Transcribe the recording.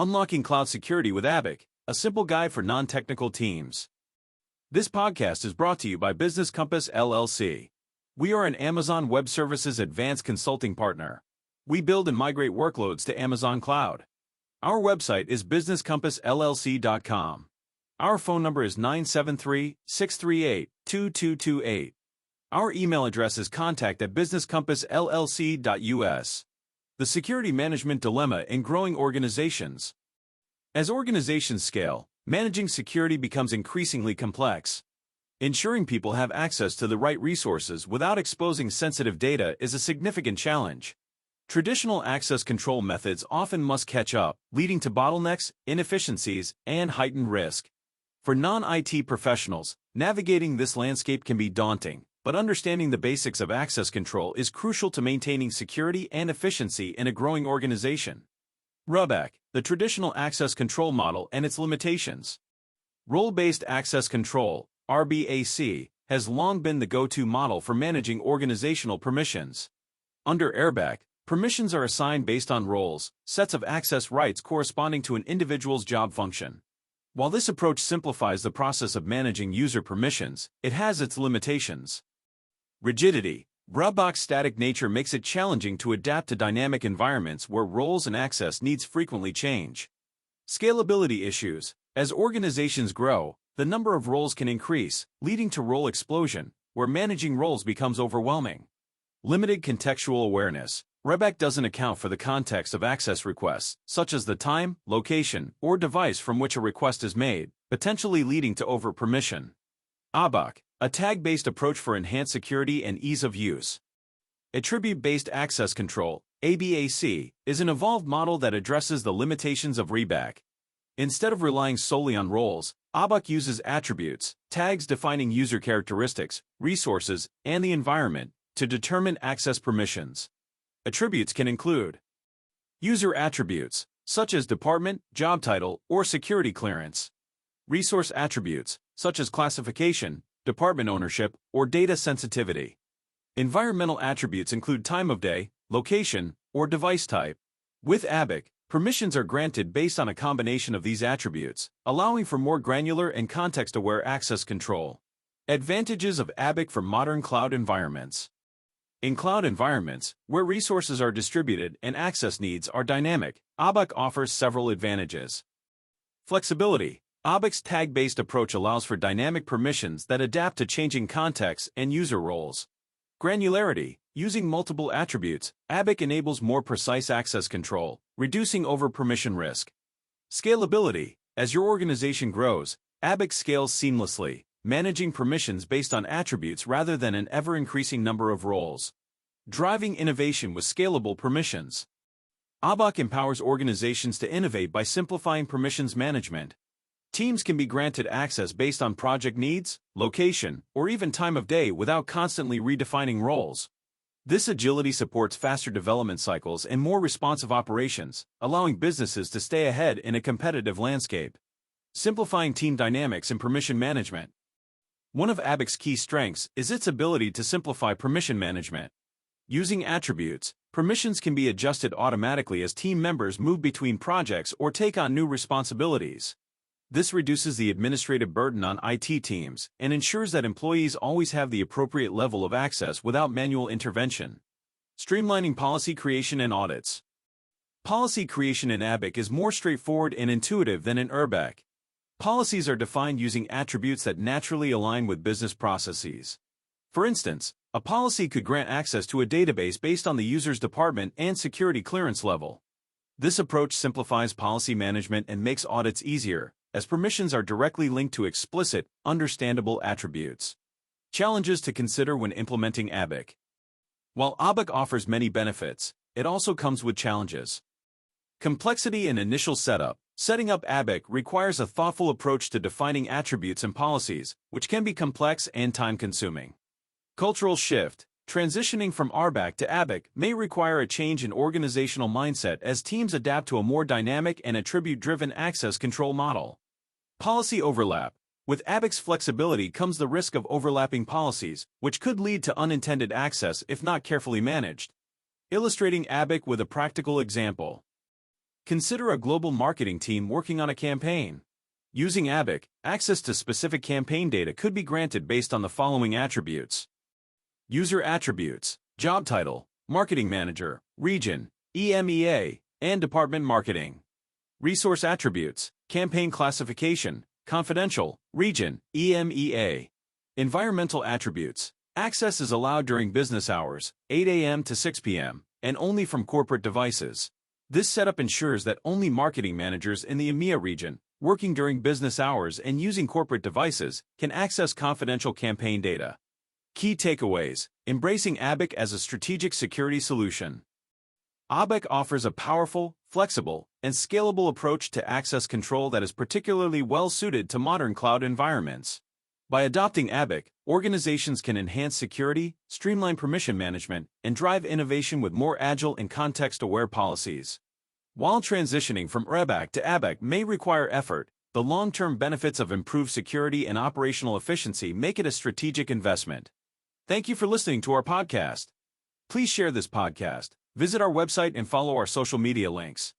Unlocking Cloud Security with ABAC, a simple guide for non-technical teams. This podcast is brought to you by Business Compass LLC. We are an Amazon Web Services advanced consulting partner. We build and migrate workloads to Amazon Cloud. Our website is businesscompassllc.com. Our phone number is 973-638-2228. Our email address is contact@businesscompassllc.us. The security management dilemma in growing organizations. As organizations scale, managing security becomes increasingly complex. Ensuring people have access to the right resources without exposing sensitive data is a significant challenge. Traditional access control methods often must catch up, leading to bottlenecks, inefficiencies, and heightened risk. For non-IT professionals, navigating this landscape can be daunting, but understanding the basics of access control is crucial to maintaining security and efficiency in a growing organization. ABAC, the traditional access control model and its limitations. Role-based access control, RBAC, has long been the go-to model for managing organizational permissions. Under ABAC, permissions are assigned based on roles, sets of access rights corresponding to an individual's job function. While this approach simplifies the process of managing user permissions, it has its limitations. Rigidity. ABAC's static nature makes it challenging to adapt to dynamic environments where roles and access needs frequently change. Scalability issues. As organizations grow, the number of roles can increase, leading to role explosion, where managing roles becomes overwhelming. Limited contextual awareness. ABAC doesn't account for the context of access requests, such as the time, location, or device from which a request is made, potentially leading to over-permission. ABAC, a tag-based approach for enhanced security and ease of use. Attribute-based access control, ABAC, is an evolved model that addresses the limitations of ABAC. Instead of relying solely on roles, ABAC uses attributes, tags defining user characteristics, resources, and the environment, to determine access permissions. Attributes can include user attributes, such as department, job title, or security clearance. Resource attributes, such as classification, department ownership, or data sensitivity. Environmental attributes include time of day, location, or device type. With ABAC, permissions are granted based on a combination of these attributes, allowing for more granular and context-aware access control. Advantages of ABAC for modern cloud environments. In cloud environments, where resources are distributed and access needs are dynamic, ABAC offers several advantages. Flexibility. ABAC's tag-based approach allows for dynamic permissions that adapt to changing contexts and user roles. Granularity. Using multiple attributes, ABAC enables more precise access control, reducing over-permission risk. Scalability. As your organization grows, ABAC scales seamlessly, managing permissions based on attributes rather than an ever-increasing number of roles. Driving innovation with scalable permissions. ABAC empowers organizations to innovate by simplifying permissions management. Teams can be granted access based on project needs, location, or even time of day without constantly redefining roles. This agility supports faster development cycles and more responsive operations, allowing businesses to stay ahead in a competitive landscape. Simplifying team dynamics and permission management. One of ABAC's key strengths is its ability to simplify permission management. Using attributes, permissions can be adjusted automatically as team members move between projects or take on new responsibilities. This reduces the administrative burden on IT teams and ensures that employees always have the appropriate level of access without manual intervention. Streamlining policy creation and audits. Policy creation in ABAC is more straightforward and intuitive than in ABAC. Policies are defined using attributes that naturally align with business processes. For instance, a policy could grant access to a database based on the user's department and security clearance level. This approach simplifies policy management and makes audits easier, as permissions are directly linked to explicit, understandable attributes. Challenges to consider when implementing ABAC. While ABAC offers many benefits, it also comes with challenges. Complexity in initial setup. Setting up ABAC requires a thoughtful approach to defining attributes and policies, which can be complex and time-consuming. Cultural shift. Transitioning from ABAC to ABAC may require a change in organizational mindset as teams adapt to a more dynamic and attribute-driven access control model. Policy overlap. With ABAC's flexibility comes the risk of overlapping policies, which could lead to unintended access if not carefully managed. Illustrating ABAC with a practical example. Consider a global marketing team working on a campaign. Using ABAC, access to specific campaign data could be granted based on the following attributes. User attributes, job title, marketing manager, region, EMEA, and department marketing. Resource attributes, campaign classification, confidential, region, EMEA. Environmental attributes, access is allowed during business hours, 8 a.m. to 6 p.m., and only from corporate devices. This setup ensures that only marketing managers in the EMEA region, working during business hours and using corporate devices, can access confidential campaign data. Key takeaways: embracing ABAC as a strategic security solution. ABAC offers a powerful, flexible, and scalable approach to access control that is particularly well-suited to modern cloud environments. By adopting ABAC, organizations can enhance security, streamline permission management, and drive innovation with more agile and context-aware policies. While transitioning from ABAC to ABAC may require effort, the long-term benefits of improved security and operational efficiency make it a strategic investment. Thank you for listening to our podcast. Please share this podcast, visit our website, and follow our social media links.